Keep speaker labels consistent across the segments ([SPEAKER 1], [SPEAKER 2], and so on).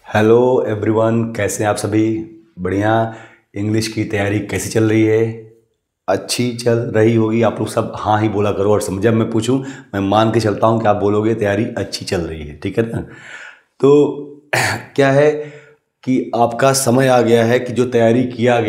[SPEAKER 1] Hello everyone, कैसे हैं आप सभी। बढ़िया। इंग्लिश की तैयारी कैसी चल रही है? अच्छी चल रही होगी। आप लोग सब हाँ ही बोला करो, और जब मैं पूछूं मैं मान के चलता हूं कि आप बोलोगे तैयारी अच्छी चल रही है, ठीक है ना। तो क्या है कि आपका समय आ गया है कि जो तैयारी किया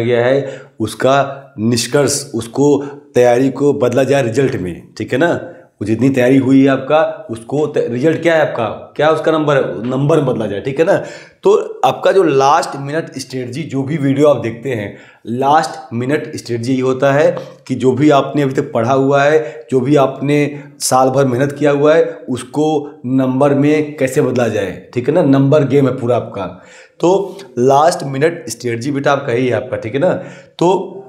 [SPEAKER 1] गया है उसका निष्कर्ष, उसको तैयारी को बदला जाए रिजल्ट में, ठीक है ना। वो जितनी तैयारी हुई है आपका, उसको रिजल्ट क्या है आपका, क्या उसका नंबर में बदला जाए, ठीक है ना। तो आपका जो लास्ट मिनट स्ट्रेटजी, जो भी वीडियो आप देखते हैं, लास्ट मिनट स्ट्रेटजी ये होता है कि जो भी आपने अभी तक पढ़ा हुआ है, जो भी आपने साल भर मेहनत किया हुआ है, उसको नंबर में कैसे बदला जाए, ठीक है ना। नंबर गेम है पूरा आपका। तो लास्ट मिनट स्ट्रेटजी बेटा आपका ही है आपका, ठीक है ना। तो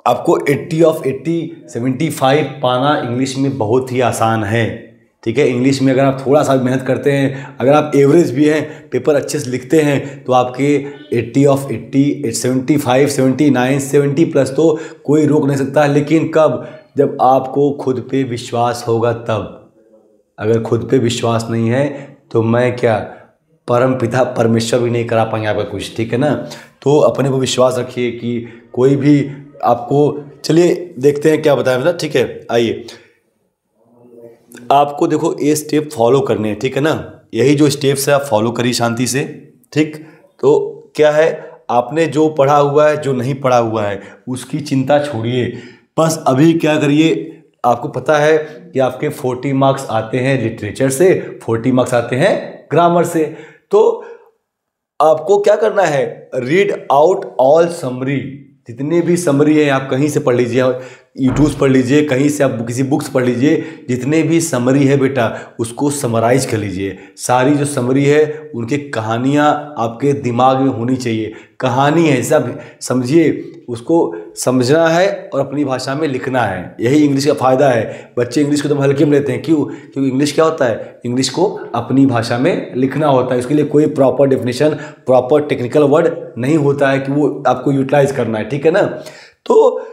[SPEAKER 1] आपको 80 ऑफ 80 75 पाना इंग्लिश में बहुत ही आसान है, ठीक है। इंग्लिश में अगर आप थोड़ा सा मेहनत करते हैं, अगर आप एवरेज भी हैं, पेपर अच्छे से लिखते हैं, तो आपके 80 ऑफ 80 75 79 70 प्लस तो कोई रोक नहीं सकता। लेकिन कब? जब आपको खुद पे विश्वास होगा तब। अगर खुद पे विश्वास नहीं है तो मैं क्या, परम पिता परमेश्वर भी नहीं करा पाएंगे आपका कुछ, ठीक है ना। तो अपने को विश्वास रखिए कि कोई भी आपको, चलिए देखते हैं क्या बताया बेटा, ठीक है। आइए, आपको देखो ये स्टेप फॉलो करने हैं, ठीक है ना। यही जो स्टेप्स है आप फॉलो करिए शांति से, ठीक। तो क्या है, आपने जो पढ़ा हुआ है, जो नहीं पढ़ा हुआ है, उसकी चिंता छोड़िए। बस अभी क्या करिए, आपको पता है कि आपके 40 मार्क्स आते हैं लिटरेचर से, 40 मार्क्स आते हैं ग्रामर से। तो आपको क्या करना है, रीड आउट ऑल समरी। जितने भी समरी है आप कहीं से पढ़ लीजिए, यूट्यूब पढ़ लीजिए, कहीं से आप किसी बुक्स पढ़ लीजिए। जितने भी समरी है बेटा, उसको समराइज कर लीजिए। सारी जो समरी है उनकी कहानियाँ आपके दिमाग में होनी चाहिए। कहानी है, सब समझिए, उसको समझना है और अपनी भाषा में लिखना है। यही इंग्लिश का फ़ायदा है। बच्चे इंग्लिश को तो हल्के में लेते हैं, क्यों? क्योंकि इंग्लिश क्या होता है, इंग्लिश को अपनी भाषा में लिखना होता है। इसके लिए कोई proper definition, proper technical word नहीं होता है कि वो आपको यूटिलाइज करना है, ठीक है ना। तो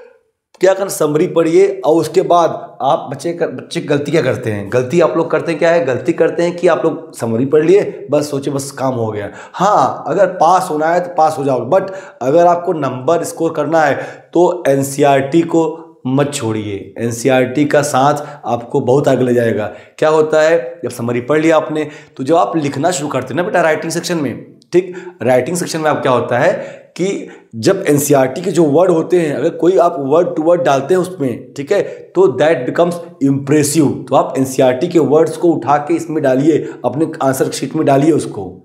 [SPEAKER 1] क्या करना, समरी पढ़िए, और उसके बाद आप बच्चे गलती क्या करते हैं, गलती आप लोग करते हैं क्या है, गलती करते हैं कि आप लोग समरी पढ़ लिए, बस सोचे बस काम हो गया। हाँ, अगर पास होना है तो पास हो जाओगे, बट अगर आपको नंबर स्कोर करना है तो एनसीईआरटी को मत छोड़िए। एनसीईआरटी का साथ आपको बहुत आगे ले जाएगा। क्या होता है, जब समरी पढ़ लिया आपने, तो जब आप लिखना शुरू करते हैं ना बेटा राइटिंग सेक्शन में, ठीक, राइटिंग सेक्शन में आप क्या होता है कि जब एनसीईआरटी के जो वर्ड होते हैं, अगर कोई आप वर्ड टू वर्ड डालते हैं उसमें, ठीक है, तो दैट बिकम्स इम्प्रेसिव। तो आप एनसीईआरटी के वर्ड्स को उठा के इसमें डालिए, अपने आंसर शीट में डालिए उसको,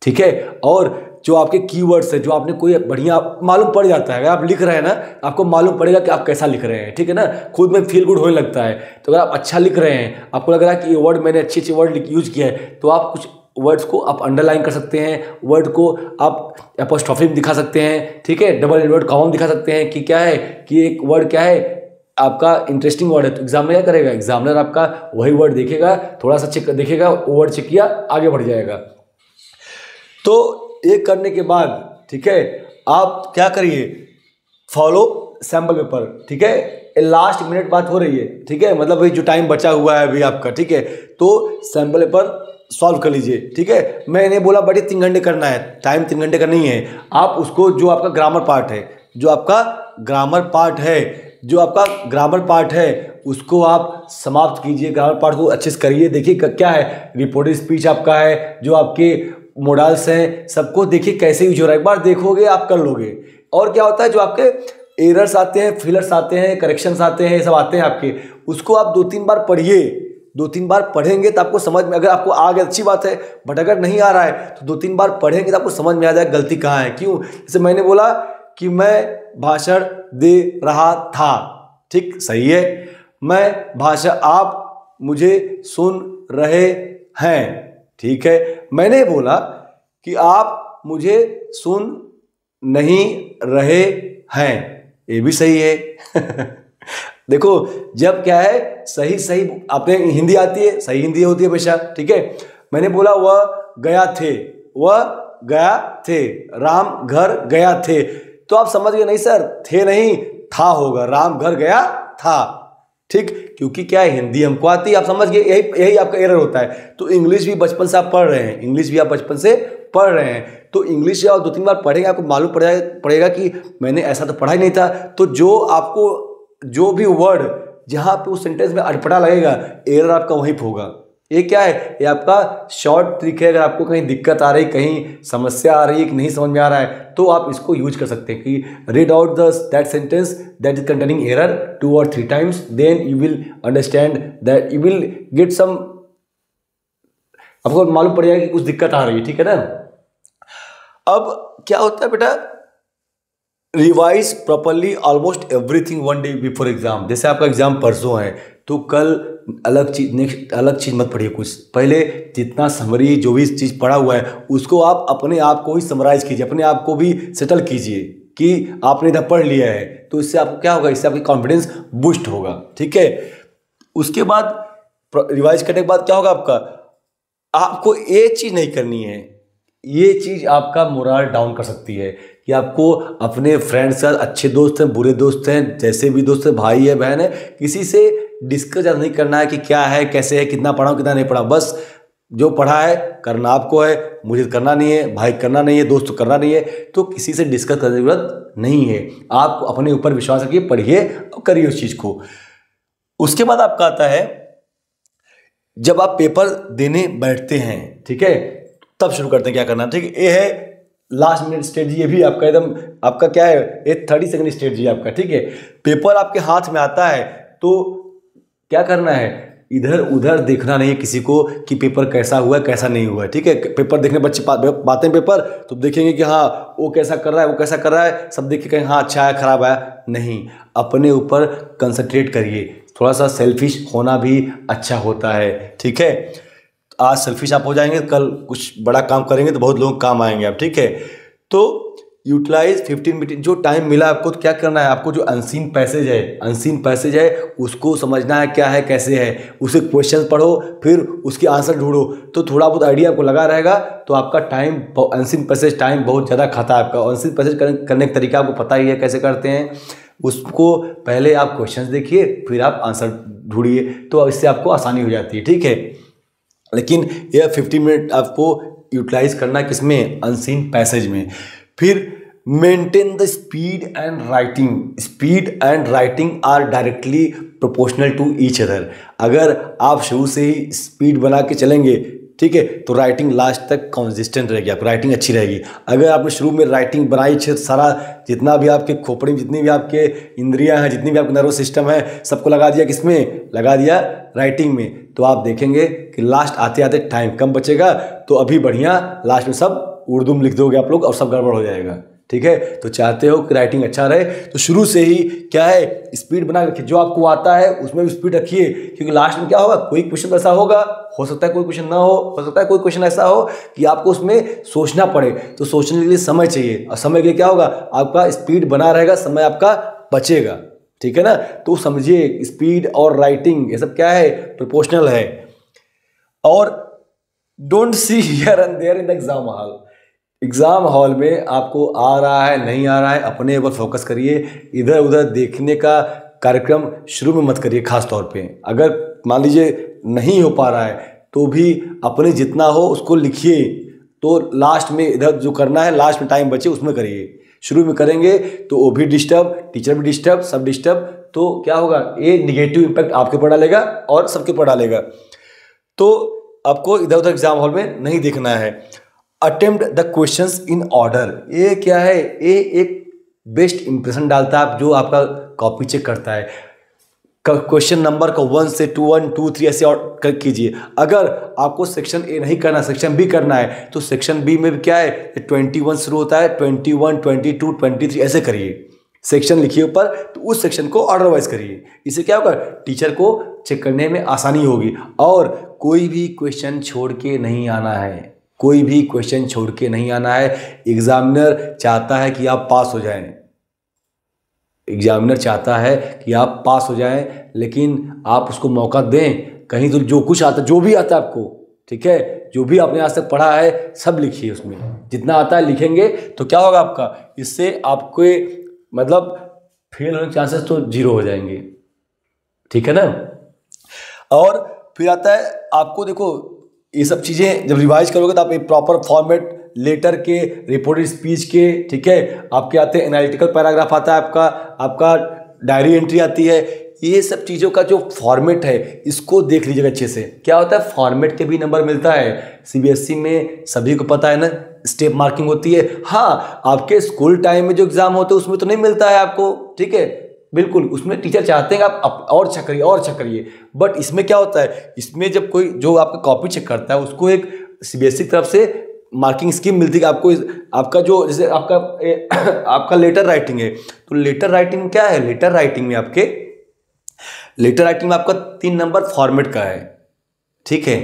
[SPEAKER 1] ठीक है। और जो आपके कीवर्ड्स है, जो आपने कोई बढ़िया मालूम पड़ जाता है, अगर आप लिख रहे हैं ना, आपको मालूम पड़ेगा कि आप कैसा लिख रहे हैं, ठीक है ना। खुद में फील गुड होने लगता है। तो अगर आप अच्छा लिख रहे हैं, आपको लग रहा है कि ये वर्ड मैंने अच्छे अच्छे वर्ड यूज किया है, तो आप कुछ वर्ड्स को आप अंडरलाइन कर सकते हैं, वर्ड को आप एपोस्ट्रोफी में दिखा सकते हैं, ठीक है, डबल इन्वर्ट कॉमा दिखा सकते हैं कि क्या है, कि एक वर्ड क्या है आपका इंटरेस्टिंग वर्ड है। तो एग्जामिनर क्या करेगा, एग्जामिनर आपका वही वर्ड देखेगा, थोड़ा सा चेक देखेगा, वर्ड चेक किया, आगे बढ़ जाएगा। तो ये करने के बाद, ठीक है, आप क्या करिए, फॉलो सैम्पल पेपर, ठीक है। लास्ट मिनट बात हो रही है, ठीक है, मतलब जो टाइम बचा हुआ है अभी आपका, ठीक है, तो सैम्पल पेपर सॉल्व कर लीजिए, ठीक है। मैंने बोला बड़ी 3 घंटे करना है, टाइम 3 घंटे का नहीं है। आप उसको, जो आपका ग्रामर पार्ट है, उसको आप समाप्त कीजिए। ग्रामर पार्ट को अच्छे से करिए। देखिए क्या है, रिपोर्टेड स्पीच आपका है, जो आपके मोडल्स हैं, सबको देखिए कैसे यूज हो रहा है। एक बार देखोगे आप कर लोगे। और क्या होता है, जो आपके एरर्स आते हैं, फिलर्स आते हैं, करेक्शंस आते हैं, ये सब आते हैं आपके, उसको आप 2-3 बार पढ़िए। 2-3 बार पढ़ेंगे तो आपको समझ में, अगर आपको आ गया अच्छी बात है, बट अगर नहीं आ रहा है तो 2-3 बार पढ़ेंगे तो आपको समझ में आ जाएगा गलती कहाँ है। क्यों? जैसे मैंने बोला कि मैं भाषण दे रहा था, ठीक, सही है। मैं भाषण, आप मुझे सुन रहे हैं, ठीक है। मैंने बोला कि आप मुझे सुन नहीं रहे हैं, ये भी सही है। देखो, जब क्या है, सही सही, आपने हिंदी आती है, सही हिंदी होती है हमेशा, ठीक है। मैंने बोला वह गया थे, राम घर गया थे, तो आप समझ गए नहीं सर, थे नहीं था होगा, राम घर गया था, ठीक, क्योंकि क्या है, हिंदी हमको आती है, आप समझ गए, यही यही आपका एरर होता है। तो इंग्लिश भी बचपन से आप पढ़ रहे हैं, इंग्लिश भी आप बचपन से पढ़ रहे हैं, तो इंग्लिश आप 2-3 बार पढ़ेंगे, आपको मालूम पड़ेगा कि मैंने ऐसा तो पढ़ा ही नहीं था। तो जो भी वर्ड जहाँ पे उस सेंटेंस में अटपटा लगेगा, एरर आपका वहीं पे होगा। ये क्या है, ये आपका शॉर्ट ट्रिक है। अगर आपको कहीं दिक्कत आ रही, कहीं समस्या आ रही है कि नहीं समझ में आ रहा है, तो आप इसको यूज कर सकते हैं कि read out that sentence that is containing error 2 or 3 times, then you will understand that, you will get some, आपको मालूम पड़ जाएगा कि कुछ दिक्कत आ रही है, ठीक है ना। अब क्या होता है बेटा, revise properly almost everything 1 day before exam. जैसे आपका एग्जाम परसों है, तो कल अलग चीज, नेक्स्ट अलग चीज मत पढ़िए, कुछ पहले जितना समरी जो भी चीज पढ़ा हुआ है उसको आप अपने आप को ही समराइज कीजिए, अपने आप को भी सेटल कीजिए कि आपने इधर पढ़ लिया है। तो इससे आपको क्या होगा, इससे आपकी कॉन्फिडेंस बूस्ट होगा, ठीक है। उसके बाद रिवाइज करने के बाद क्या होगा, आपको ये चीज नहीं करनी है, ये चीज आपका मोरल डाउन कर सकती है कि आपको अपने फ्रेंड्स का, अच्छे दोस्त हैं, बुरे दोस्त हैं, जैसे भी दोस्त हैं, भाई है, बहन है, किसी से डिस्कस ज़्यादा नहीं करना है कि क्या है, कैसे है, कितना पढ़ा कितना नहीं पढ़ा। बस जो पढ़ा है करना आपको है, मुझे करना नहीं है, भाई करना नहीं है, दोस्त करना नहीं है, तो किसी से डिस्कस करने की जरूरत नहीं है। आप अपने ऊपर विश्वास रखिए, पढ़िए और करिए उस चीज़ को। उसके बाद आपका आता है, जब आप पेपर देने बैठते हैं, ठीक है, तब शुरू करते हैं क्या करना, ठीक है। ये है लास्ट मिनट स्ट्रेटजी, ये भी आपका एकदम, आपका क्या है, ये 30 सेकंड स्ट्रेटजी आपका, ठीक है। पेपर आपके हाथ में आता है तो क्या करना है, इधर उधर देखना नहीं है किसी को कि पेपर कैसा हुआ है कैसा नहीं हुआ है, ठीक है। पेपर देखने बच्चे पाते हैं पेपर, तो देखेंगे कि हाँ वो कैसा कर रहा है, वो कैसा कर रहा है, सब देख के कहें हाँ अच्छा है खराब है, नहीं, अपने ऊपर कंसंट्रेट करिए। थोड़ा सा सेल्फिश होना भी अच्छा होता है, ठीक है। आज सेल्फिश आप हो जाएंगे, कल कुछ बड़ा काम करेंगे तो बहुत लोग काम आएंगे आप, ठीक है। तो यूटिलाइज 15 मिनट जो टाइम मिला आपको, तो क्या करना है, आपको जो अनसीन पैसेज है उसको समझना है, क्या है कैसे है, उसे क्वेश्चन पढ़ो, फिर उसके आंसर ढूंढो, तो थोड़ा बहुत आइडिया आपको लगा रहेगा। तो आपका टाइम, अनसीन पैसेज टाइम बहुत ज़्यादा खाता है आपका। अनसीन पैसेज करने का तरीका आपको पता ही है कैसे करते हैं। उसको पहले आप क्वेश्चन देखिए, फिर आप आंसर ढूंढिए, तो इससे आपको आसानी हो जाती है, ठीक है। लेकिन यह 15 मिनट आपको यूटिलाइज करना किसमें, अनसीन पैसेज में। फिर maintain the speed and writing are directly proportional to each other. अगर आप शुरू से ही स्पीड बना के चलेंगे, ठीक है, तो राइटिंग लास्ट तक कंसिस्टेंट रहेगी, आपकी राइटिंग अच्छी रहेगी। अगर आपने शुरू में राइटिंग बनाई, सारा जितना भी आपके खोपड़ी में जितनी भी आपके इंद्रियां हैं, जितनी भी आपका नर्वस सिस्टम है, सबको लगा दिया किसमें, लगा दिया राइटिंग में, तो आप देखेंगे कि लास्ट आते आते टाइम कम बचेगा। तो अभी बढ़िया लास्ट में सब उर्दू में लिख दोगे आप लोग और सब गड़बड़ हो जाएगा, ठीक है। तो चाहते हो कि राइटिंग अच्छा रहे, तो शुरू से ही क्या है, स्पीड बना के जो आपको आता है उसमें भी स्पीड रखिए, क्योंकि लास्ट में क्या होगा, कोई क्वेश्चन ऐसा हो सकता है कोई क्वेश्चन ना हो सकता है कोई क्वेश्चन ऐसा हो कि आपको उसमें सोचना पड़े। तो सोचने के लिए समय चाहिए, और समय के लिए क्या होगा, आपका स्पीड बना रहेगा, समय आपका बचेगा, ठीक है ना। तो समझिए, स्पीड और राइटिंग ये सब क्या है, प्रोपोर्शनल है। और don't see here and there in the exam hall. Exam hall में आपको आ रहा है नहीं आ रहा है, अपने ऊपर फोकस करिए। इधर उधर देखने का कार्यक्रम शुरू में मत करिए। खास तौर पे अगर मान लीजिए नहीं हो पा रहा है, तो भी अपने जितना हो उसको लिखिए। तो लास्ट में इधर जो करना है, लास्ट में टाइम बचे उसमें करिए। शुरू में करेंगे तो वो भी डिस्टर्ब, टीचर भी डिस्टर्ब, सब डिस्टर्ब, तो क्या होगा, ये निगेटिव इम्पैक्ट आपके ऊपर डालेगा और सबके ऊपर डालेगा। तो आपको इधर उधर एग्जाम हॉल में नहीं देखना है। Attempt the questions in order. ये क्या है, ये एक बेस्ट इंप्रेशन डालता है जो आपका कॉपी चेक करता है। क्वेश्चन नंबर को 1 से 2, 1, 2, 3 ऐसे और कीजिए। अगर आपको सेक्शन ए नहीं करना, सेक्शन बी करना है, तो सेक्शन बी में भी क्या है, 21 शुरू होता है, 21, 22, 23 ऐसे करिए। सेक्शन लिखिए ऊपर, तो उस सेक्शन को ऑर्डर वाइज करिए। इससे क्या होगा, टीचर को चेक करने में आसानी होगी। और कोई भी क्वेश्चन छोड़ के नहीं आना है, कोई भी क्वेश्चन छोड़ के नहीं आना है। एग्जामिनर चाहता है कि आप पास हो जाएं, एग्जामिनर चाहता है कि आप पास हो जाएं, लेकिन आप उसको मौका दें। कहीं तो जो कुछ आता, जो भी आता है आपको, ठीक है, जो भी आपने आज तक पढ़ा है सब लिखिए, उसमें जितना आता है लिखेंगे तो क्या होगा आपका, इससे आपके मतलब फेल होने के चांसेस तो 0 हो जाएंगे। ठीक है ना। और फिर आता है आपको, देखो ये सब चीज़ें जब रिवाइज करोगे तो आप एक प्रॉपर फॉर्मेट, लेटर के, रिपोर्टेड स्पीच के, ठीक है, आपके आते हैं एनालिटिकल पैराग्राफ आता है, आपका डायरी एंट्री आती है। ये सब चीज़ों का जो फॉर्मेट है इसको देख लीजिएगा अच्छे से। क्या होता है, फॉर्मेट के भी नंबर मिलता है। सीबीएसई में सभी को पता है ना, स्टेप मार्किंग होती है। हाँ, आपके स्कूल टाइम में जो एग्जाम होते हैं उसमें तो नहीं मिलता है आपको, ठीक है, बिल्कुल, उसमें टीचर चाहते हैं आप और अच्छा करिए और अच्छा करिए। बट इसमें क्या होता है, इसमें जब कोई जो आपका कॉपी चेक करता है उसको एक सीबीएसई की तरफ से मार्किंग स्कीम मिलती है आपको। आपका जो जैसे आपका लेटर राइटिंग है, तो लेटर राइटिंग में क्या है, लेटर राइटिंग में आपका 3 नंबर फॉर्मेट का है, ठीक है।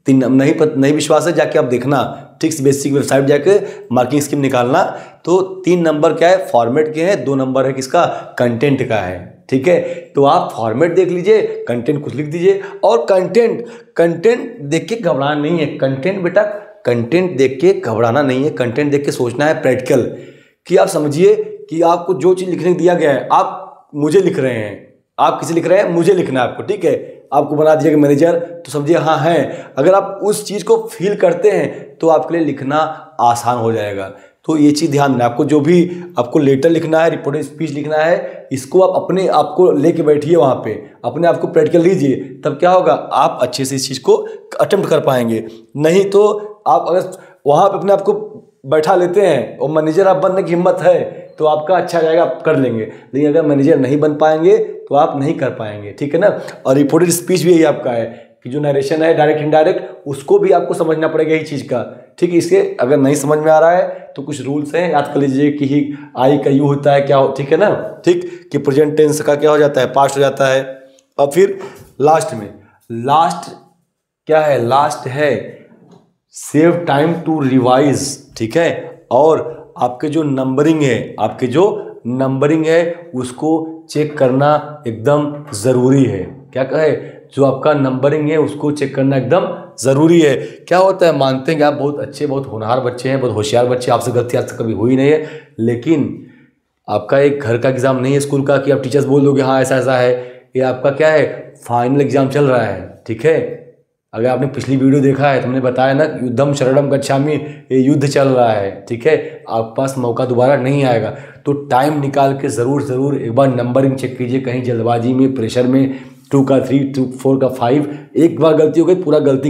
[SPEAKER 1] 3 नहीं विश्वास है, जाके आप देखना, ठीक, सीबीएसई की वेबसाइट जाके मार्किंग स्कीम निकालना। तो 3 नंबर क्या है, फॉर्मेट के हैं, 2 नंबर है किसका, कंटेंट का है, ठीक है। तो आप फॉर्मेट देख लीजिए, कंटेंट कुछ लिख दीजिए। और कंटेंट देख के घबराना नहीं है। कंटेंट बेटा, कंटेंट देख के घबराना नहीं है, कंटेंट देख के सोचना है प्रैक्टिकल, कि आप समझिए कि आपको जो चीज़ लिखने दिया गया है, आप मुझे लिख रहे हैं, आप किसे लिख रहे हैं, मुझे लिखना है आपको, ठीक है। आपको बना दिया कि मैनेजर, तो समझिए हाँ है। अगर आप उस चीज़ को फील करते हैं तो आपके लिए लिखना आसान हो जाएगा। तो ये चीज़ ध्यान देना, आपको जो भी आपको लेटर लिखना है, रिपोर्टिंग स्पीच लिखना है, इसको आप अपने आप को लेके बैठिए वहाँ पे, अपने आप को प्रैक्टिकल लीजिए, तब क्या होगा, आप अच्छे से इस चीज़ को अटेम्प्ट कर पाएंगे। नहीं तो आप अगर वहाँ पे अपने आप को बैठा लेते हैं और मैनेजर आप बनने की हिम्मत है तो आपका अच्छा जाएगा, आप कर लेंगे। लेकिन अगर मैनेजर नहीं बन पाएंगे तो आप नहीं कर पाएंगे, ठीक है ना। और रिपोर्टेड स्पीच भी यही आपका है कि जो नरेशन है डायरेक्ट इनडायरेक्ट, उसको भी आपको समझना पड़ेगा यही चीज़ का, ठीक है। इसके अगर नहीं समझ में आ रहा है तो कुछ रूल्स हैं, याद कर लीजिए कि ही आई का यू होता है क्या, ठीक है ना, ठीक, कि प्रेजेंट टेंस का क्या हो जाता है, पास्ट हो जाता है। और फिर लास्ट क्या है, लास्ट है सेव टाइम टू रिवाइज, ठीक है। और आपके जो नंबरिंग है उसको चेक करना एकदम ज़रूरी है। क्या कहे, जो आपका नंबरिंग है उसको चेक करना एकदम ज़रूरी है। क्या होता है, मानते हैं कि आप बहुत अच्छे, बहुत होनहार बच्चे हैं, बहुत होशियार बच्चे, आपसे गलती आज तक कभी हुई नहीं है, लेकिन आपका एक घर का एग्ज़ाम नहीं है स्कूल का कि आप टीचर्स बोल दोगे हाँ ऐसा ऐसा है। ये आपका क्या है, फाइनल एग्ज़ाम चल रहा है, ठीक है। अगर आपने पिछली वीडियो देखा है तो हमने बताया ना, युद्धम शरणम गच्छामि, ये युद्ध चल रहा है, ठीक है। आपके पास मौका दोबारा नहीं आएगा, तो टाइम निकाल के ज़रूर एक बार नंबरिंग चेक कीजिए। कहीं जल्दबाजी में, प्रेशर में 2 का 3, 2 4 का 5, एक बार गलती हो गई, पूरा गलती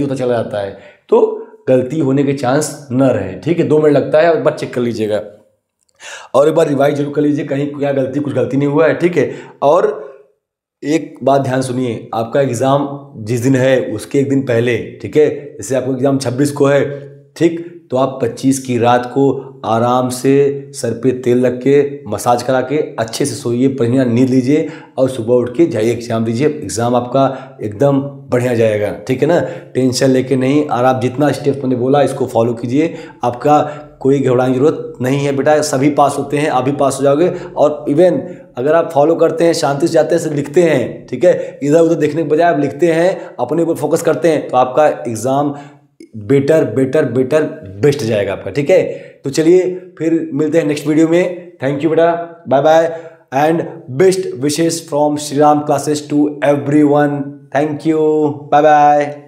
[SPEAKER 1] होता चला जाता है। तो गलती होने के चांस न रहे, ठीक है। 2 मिनट लगता है, एक बार चेक कर लीजिएगा और एक बार रिवाइज जरूर कर लीजिए, कहीं क्या गलती, कुछ गलती नहीं हुआ है, ठीक है। और एक बात ध्यान सुनिए, आपका एग्ज़ाम जिस दिन है उसके एक दिन पहले, ठीक है, जैसे आपको एग्ज़ाम 26 को है, ठीक, तो आप 25 की रात को आराम से सर पे तेल रख के, मसाज करा के अच्छे से सोइए, बढ़िया नींद लीजिए और सुबह उठ के जाइए एग्ज़ाम दीजिए। एग्ज़ाम आपका एकदम बढ़िया जाएगा, ठीक है ना। टेंशन लेके नहीं, और आप जितना स्टेप्स मैंने बोला इसको फॉलो कीजिए, आपका कोई घबराने की जरूरत नहीं है बेटा, सभी पास होते हैं, आप भी पास हो जाओगे। और इवन अगर आप फॉलो करते हैं, शांति से जाते हैं, सिर्फ लिखते हैं, ठीक है, इधर उधर देखने के बजाय आप लिखते हैं, अपने ऊपर फोकस करते हैं, तो आपका एग्ज़ाम बेस्ट जाएगा आपका, ठीक है। तो चलिए फिर मिलते हैं नेक्स्ट वीडियो में। थैंक यू बेटा, bye bye and best wishes from Shriram classes to everyone. Thank you, bye bye.